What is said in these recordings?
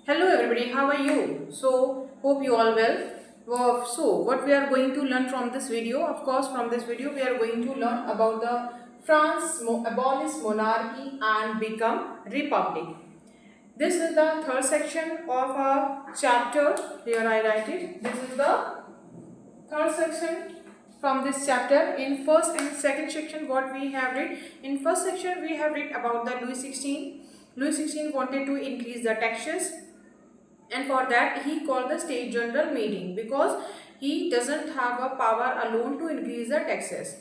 Hello everybody, how are you? So, hope you all well. So, what we are going to learn from this video? Of course, from this video we are going to learn about the France abolish monarchy and become republic. This is the third section of our chapter. Here I write it. This is the third section from this chapter. In first and second section, what we have read? In first section, we have read about the Louis XVI. Louis XVI wanted to increase the taxes, and for that he called the state general meeting because he doesn't have a power alone to increase the taxes.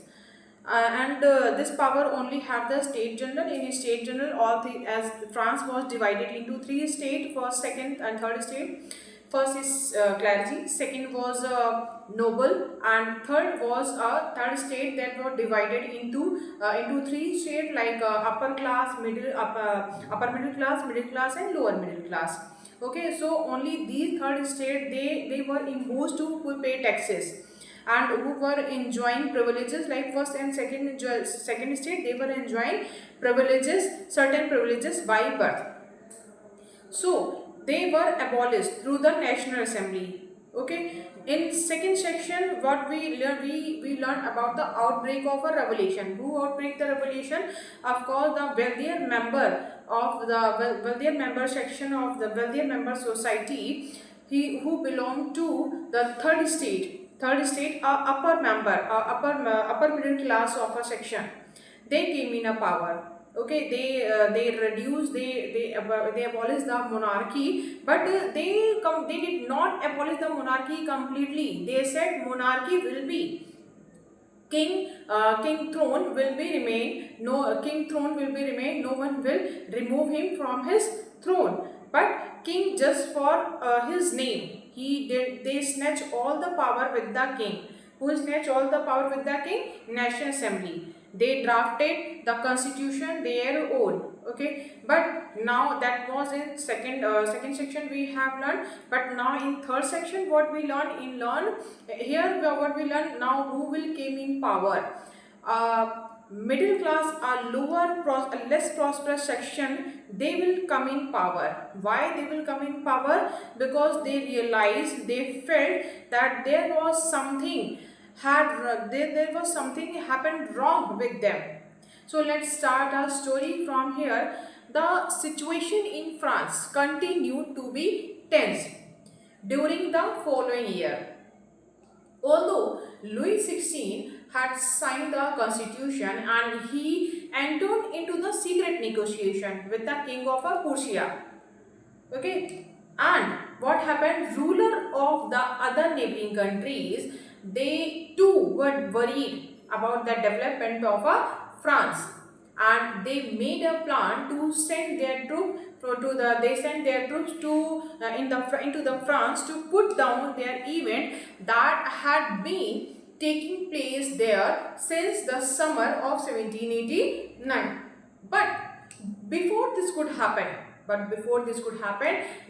And this power only have the state general. In state general, all the as France was divided into three states: first, second, and third state. First is clergy, second was noble, and third was a third state that was divided into three states like upper class, upper middle class, middle class, and lower middle class. Okay, so only these third state they were imposed to pay taxes, and who were enjoying privileges like first and second state, they were enjoying privileges, certain privileges by birth. So they were abolished through the National Assembly. Okay. In second section, what we learn, we learn about the outbreak of a revolution. Who outbreak the revolution? Of course, the wealthier member of the wealthier member section of the wealthier member society, he who belonged to the third state. Third state, upper member, upper middle class of a section. They came in a power. Okay, they reduced, they abolished the monarchy, but they did not abolish the monarchy completely. They said monarchy will be king throne will be remain, no king throne will be remain, no one will remove him from his throne, but king just for his name. They snatch all the power with the king. Who snatch all the power with the king? National Assembly. They drafted the constitution their own. Okay, but now that was in second section we have learned, but now in third section what we learn here, what we learn now, who will came in power. Middle class, a less prosperous section, they will come in power. Why they will come in power? Because they realized, they felt that there was something there was something happened wrong with them. So let's start our story from here. The situation in France continued to be tense during the following year. Although Louis XVI had signed the constitution and he entered into the secret negotiation with the king of Prussia. Okay, and what happened? Ruler of the other neighboring countries, they too were worried about the development of France, and they made a plan to send their troops to into the France to put down their event that had been taking place there since the summer of 1789. But before this could happen,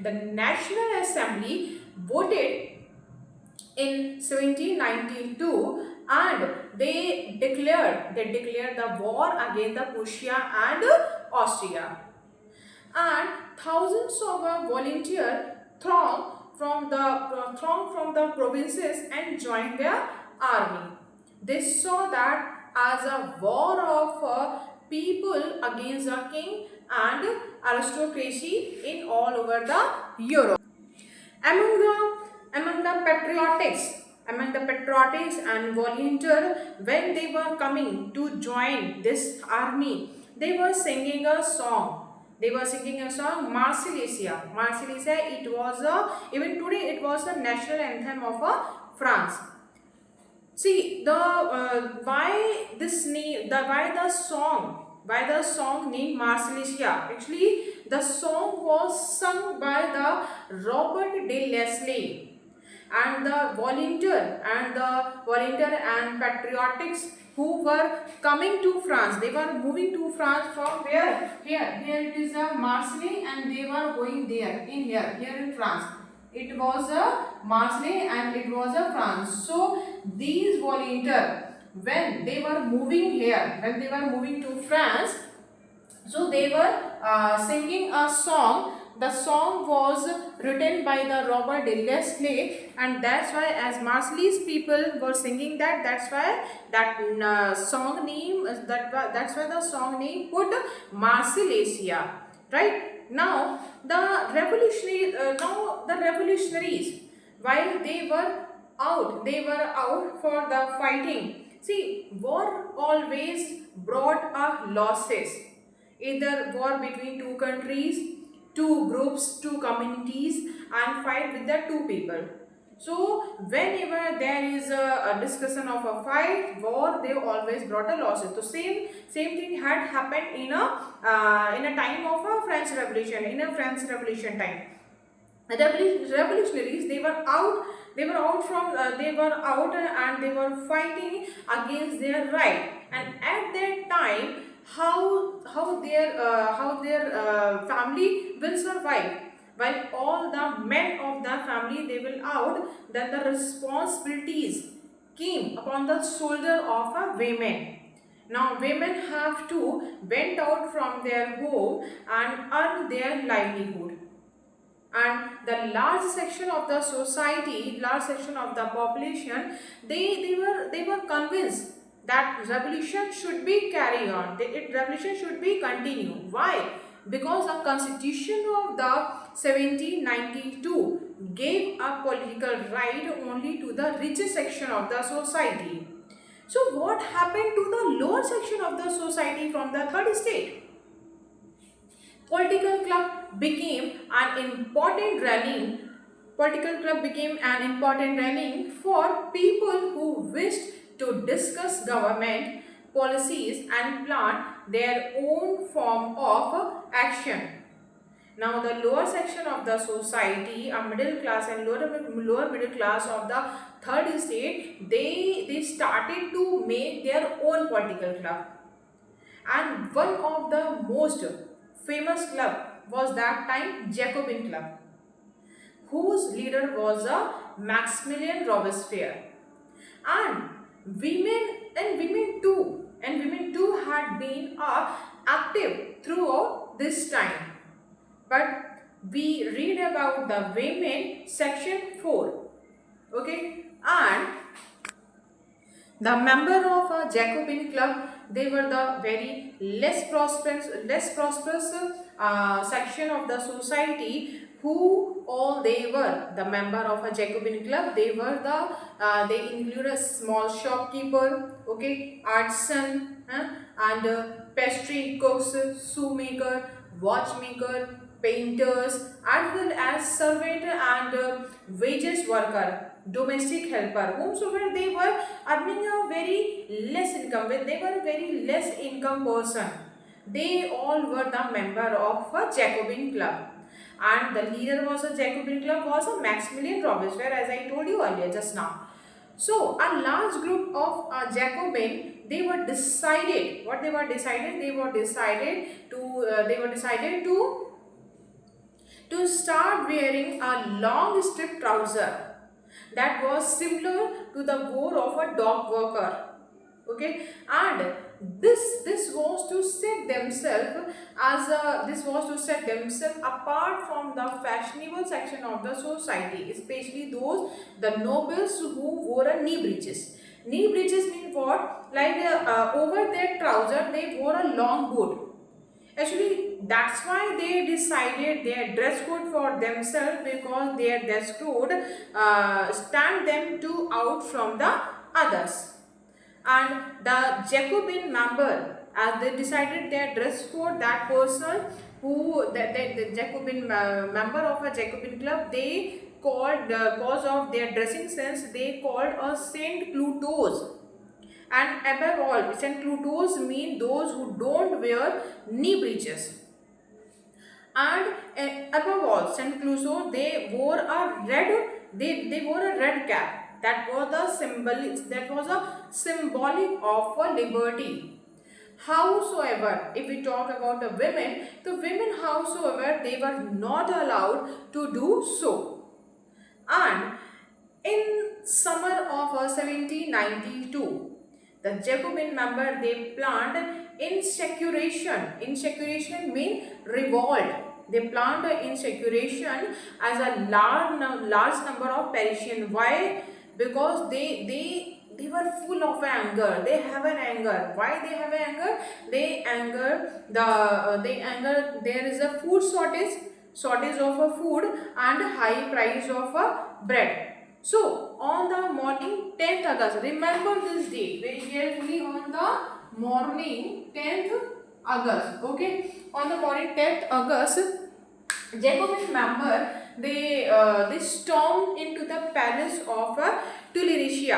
the National Assembly voted in 1792, and they declared the war against the Prussia and Austria, and thousands of volunteers thronged from the provinces and joined their army. They saw that as a war of people against the king and aristocracy in all over the Europe. Among the patriotics and volunteers, when they were coming to join this army, they were singing a song. Marseillaise. Marseillaise, it was even today it was the national anthem of France. See the why this name, why the song named Marseillaise. Actually, the song was sung by the Robert de Leslie, and the volunteer and patriotics who were coming to France. They were moving to France from where? Here it is a Marseille, and they were going there in here in France. It was a Marseille and it was a France. So these volunteers, when they were moving here, when they were moving to France, so they were singing a song the song was written by the Robert de Leslie, and that's why as Marseillese people were singing that, that's why that song name that's why the song name put Marseillaise, right? Now the revolutionaries, while they were out for the fighting. See, war always brought losses, either war between two countries, two groups, two communities, and fight with the two people. So whenever there is a discussion of a fight, war, they always brought a losses. So same thing had happened in a time of a French Revolution, in a French Revolution time. The revolutionaries, they were out from they were out and they were fighting against their right, and at that time, how their family will survive while all the men of the family they will out, then the responsibilities came upon the shoulder of a women. Now women have to went out from their home and earn their livelihood, and the large section of the society, large section of the population, they were convinced that revolution should be carried on, revolution should be continued. Why? Because the constitution of the 1792 gave a political right only to the richest section of the society. So what happened to the lower section of the society from the third state? Political club became an important rallying for people who wished to discuss government policies and plan their own form of action. Now the lower section of the society, a middle class and lower middle class of the third state, they started to make their own political club. And one of the most famous club was that time Jacobin Club, whose leader was a Maximilian Robespierre. And women too had been active throughout this time. But we read about the women section 4. Okay, and the member of a Jacobin club, they were the very less prosperous section of the society. Who all they were? The member of a Jacobin club, they were they include a small shopkeeper, okay, artisan, and pastry cooks, shoemaker, watchmaker, painters, as well as servant and wages worker, domestic helper, whomsoever they were earning a very less income, they were a very less income person. They all were the member of a Jacobin club, and the leader was a Jacobin club was a Maximilian Robespierre, as I told you earlier just now. So a large group of Jacobin, they were decided, what they were decided, they were decided to start wearing a long strip trouser that was similar to the gore of a dog worker. Okay, and this was to set themselves apart from the fashionable section of the society, especially those the nobles who wore a knee breeches. Knee breeches mean what? Like over their trouser they wore a long boot. Actually, that's why they decided their dress code for themselves, because their dress code stand them to out from the others. And the Jacobin member, as they decided their dress code, that person who the Jacobin member of a Jacobin club, they called because of their dressing sense, they called a Saint Cloutiers. And above all, Saint Cloutiers mean those who don't wear knee breeches. And above all, Saint Cloutiers, they wore a red cap. That was a symbolic of a liberty. Howsoever, if we talk about the women, howsoever, they were not allowed to do so. And in summer of 1792, the Jacobin member, they planned insurrection. Insurrection means revolt. They planned the insurrection as a large number of Parisian. Why? Because they were full of anger. They have an anger. Why they have anger? They anger. There is a food shortage of a food and high price of a bread. So on the morning 10th August, remember this date very carefully. On the morning 10th August, okay, on the morning 10th August, Jacobin member they stormed into the palace of Tuileries,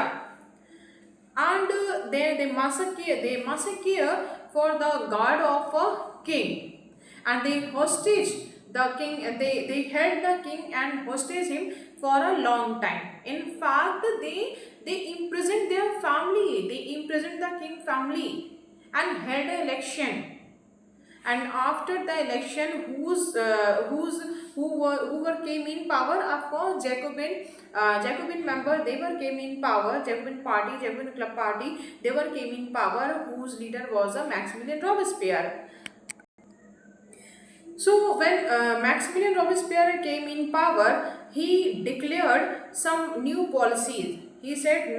and they massacre for the guard of a king, and they hostage the king. They held the king and hostage him for a long time. In fact, they imprisoned their family. They imprisoned the king family and held an election. And after the election, who came in power? Of course, Jacobin member, they were came in power. Jacobin party, Jacobin club party, they were came in power, whose leader was a Maximilian Robespierre. So when Maximilian Robespierre came in power, he declared some new policies. He said,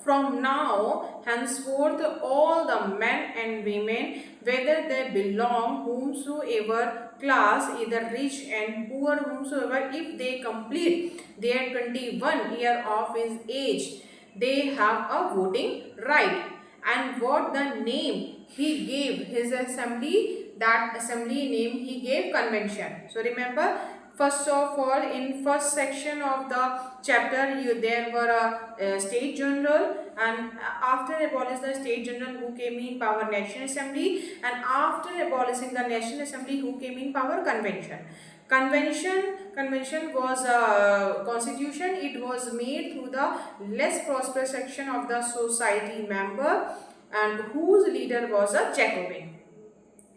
from now henceforth, all the men and women, whether they belong whomsoever class, either rich and poor, whomsoever, if they complete their 21 year of his age, they have a voting right. And what the name he gave his assembly, that assembly name he gave convention. So remember, first of all, in first section of the chapter, there were a state general, and after abolishing the state general, who came in power? National Assembly. And after abolishing the National Assembly, who came in power? Convention. Convention was a constitution. It was made through the less prosperous section of the society member, and whose leader was a Jacobin.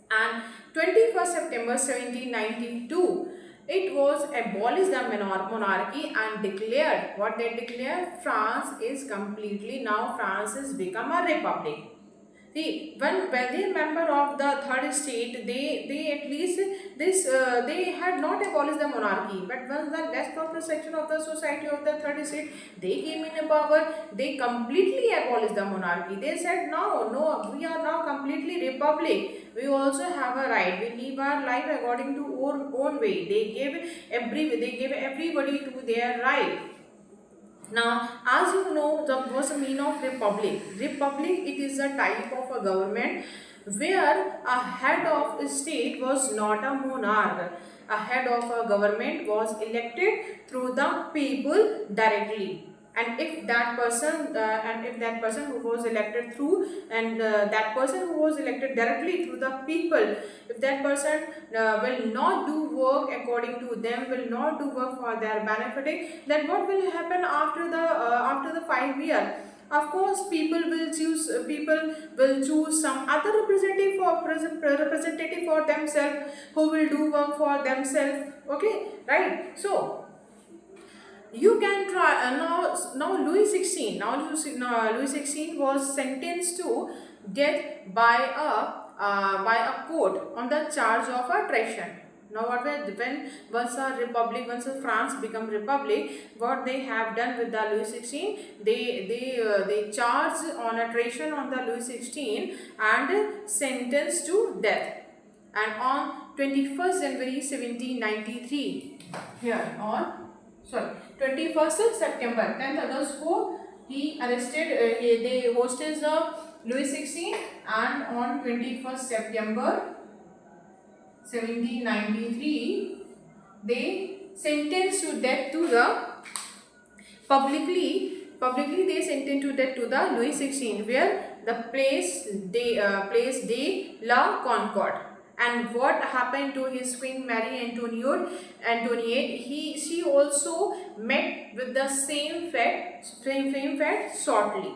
And 21st September 1792, it was abolished the monarchy and declared, what they declared? France is completely, now France has become a republic. See, when the member of the third state, they at least they had not abolished the monarchy, but when the less proper section of the society of the third state, they came in power, they completely abolished the monarchy. They said, no, we are now completely republic. We also have a right. We live our life according to own way. They gave everybody to their right. Now, as you know, what's the meaning of republic? Republic, it is a type of a government where a head of a state was not a monarch. A head of a government was elected through the people directly. And if that person who was elected through, and that person who was elected directly through the people, if that person will not do work according to them, will not do work for their benefit, then what will happen after the 5 years? Of course, people will choose some other representative for themselves, who will do work for themselves. Okay, right? So you can try now Louis XVI. Louis XVI was sentenced to death by a court on the charge of a treason. Now once France become republic, what they have done with the Louis XVI, they charged on a treason on the Louis XVI and sentenced to death. And on 21st January 1793, here on 21st September, 10th August को he arrested, they hosted the Louis XVI, and on 21st September 1793 they sentenced to death to the publicly they sentenced to death to the Louis XVI, where the place de la Concorde. And what happened to his Queen Marie Antoinette? She also met with the same fate shortly.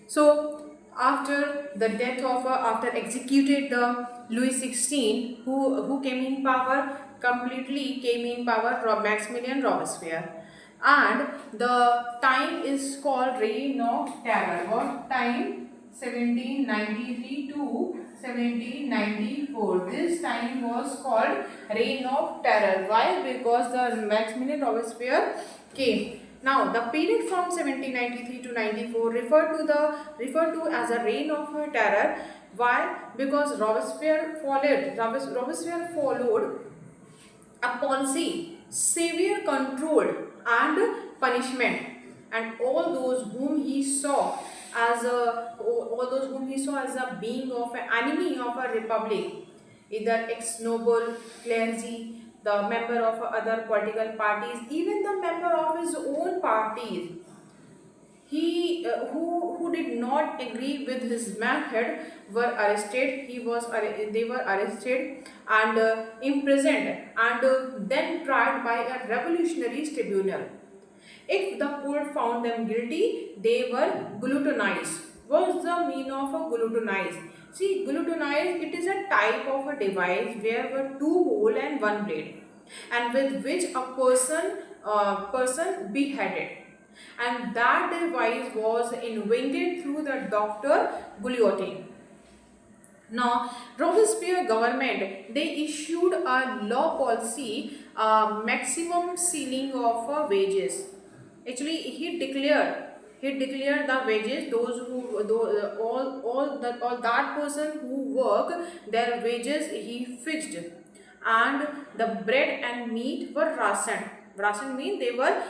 So after the death of after executed the Louis XVI, who came in power? Completely came in power Maximilian Robespierre, and the time is called Reign of Terror. What time? 1793 to 1794. This time was called Reign of Terror. Why? Because the Maximilian Robespierre came. Now, the period from 1793 to 94 referred to as a reign of terror. Why? Because Robespierre followed a policy, severe control and punishment, and all those whom he saw as a being of an enemy of a republic, either ex-noble, clergy, the member of other political parties, even the member of his own parties, who did not agree with his method were arrested. They were arrested and imprisoned and then tried by a revolutionary tribunal. If the court found them guilty, they were glutonized. What's the meaning of a glutonized? See, glutonized, it is a type of a device where were two hole and one blade, and with which a person beheaded. And that device was invented through the doctor guillotine. Now, Robespierre government, they issued a law policy, maximum ceiling of wages. Actually, he declared the wages. All that person who work, their wages he fixed, and the bread and meat were rationed. Ration mean they were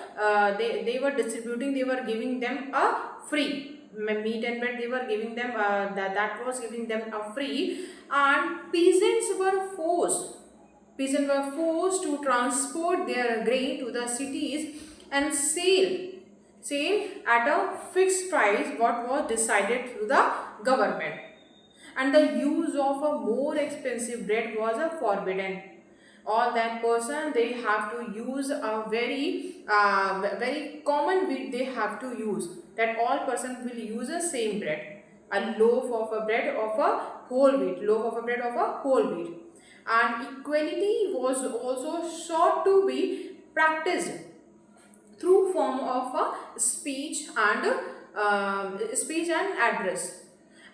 distributing, they were giving them a free meat and bread, they were giving them that was giving them a free. And peasants were forced to transport their grain to the cities and sell at a fixed price what was decided through the government. And the use of a more expensive bread was forbidden. All that person, they have to use a very common wheat, they have to use, that all person will use the same bread, a loaf of a bread of a whole wheat. And equality was also sought to be practiced through form of a speech and address.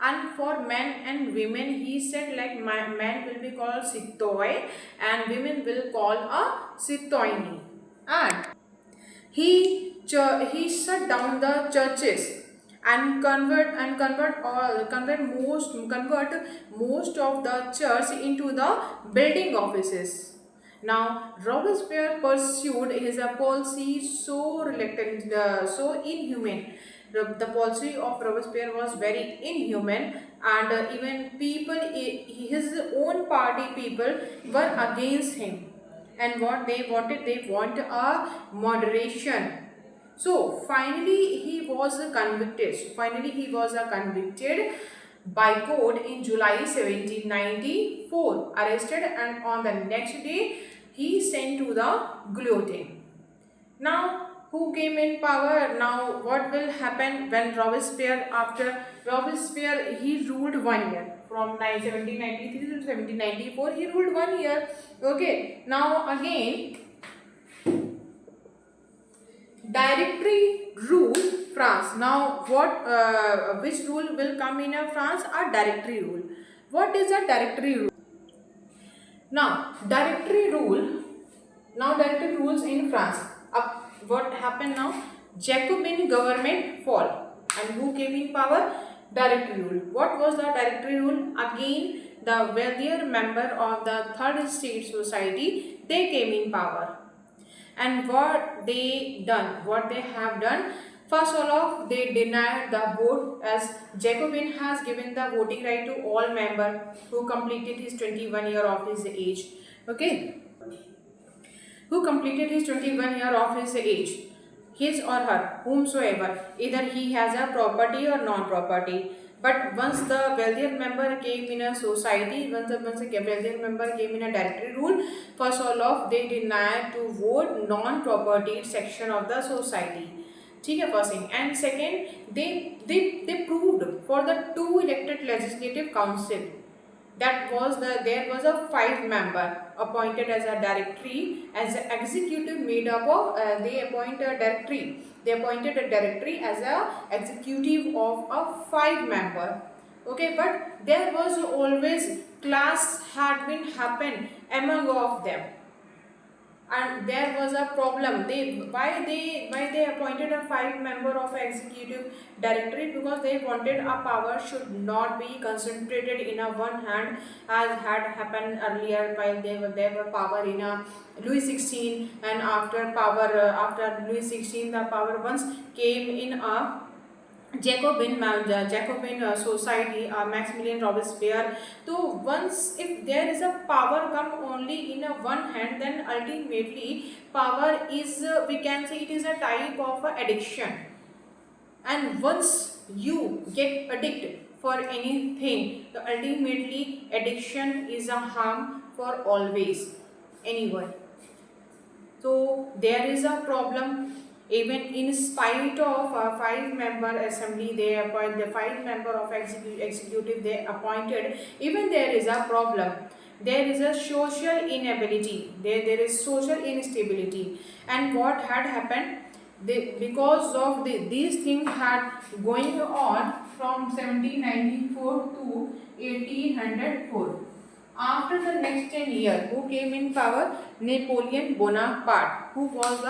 And for men and women, he said, like, men will be called citoyen and women will call a citoyenne. And he shut down the churches and convert most of the church into the building offices. Now, Robespierre pursued his policy so reluctant, so inhuman. The policy of Robespierre was very inhuman, and even his own party people were against him. And what they wanted, they want a moderation. So finally, he was convicted. By court in July 1794, arrested, and on the next day he sent to the guillotine. Now, who came in power? Now, what will happen when after Robespierre, he ruled 1 year. From 1793 to 1794, he ruled 1 year. Okay. Now, again, directory rule France. Now, which rule will come in France? A directory rule. What is a directory rule? Now, directory rules in France. What happened now? Jacobin government fall, and who came in power? Directory rule. What was the directory rule? Again, the wealthier member of the third estate society, they came in power. And what they have done, first of all, they denied the vote, as Jacobin has given the voting right to all member who completed his 21 year of his age. Okay, who completed his 21 year of his age, his or her, whomsoever, either he has a property or non-property. But once the wealthier member came in a society, once the wealthier member came in a directory rule, first of all, they denied to vote non-property section of the society. First thing. And second, they proved for the 2 elected legislative council, there was a 5 member appointed as a directory, as an executive made up of they appointed a directory as a executive of a 5 member. Okay, but there was always class had been happen among of them, and there was a problem. They appointed a 5 member of executive directory, because they wanted a power should not be concentrated in a one hand, as had happened earlier, while there were power in a Louis 16, and after Louis 16 the power once came in a Jacobin society, Maximilian Robespierre. So once if there is a power come only in a one hand, then ultimately power is, we can say it is a type of addiction. And once you get addicted for anything, the ultimately addiction is a harm for always anyone. So there is a problem. Even in spite of a 5 member assembly, they appoint the 5 member of executive they appointed. Even there is a problem. There is a social inability. There is social instability. And what had happened? Because of these things had going on from 1794 to 1804. After the next 10 years, who came in power? Napoleon Bonaparte, who was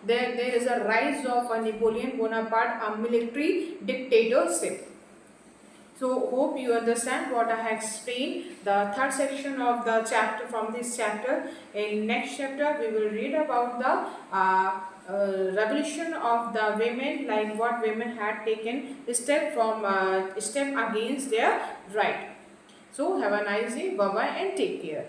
there is a rise of a Napoleon Bonaparte, a military dictatorship. So hope you understand what I have explained. The third section of the chapter, from this chapter. In next chapter, we will read about the revolution of the women, like what women had taken step against their right. So have a nice day, bye bye, and take care.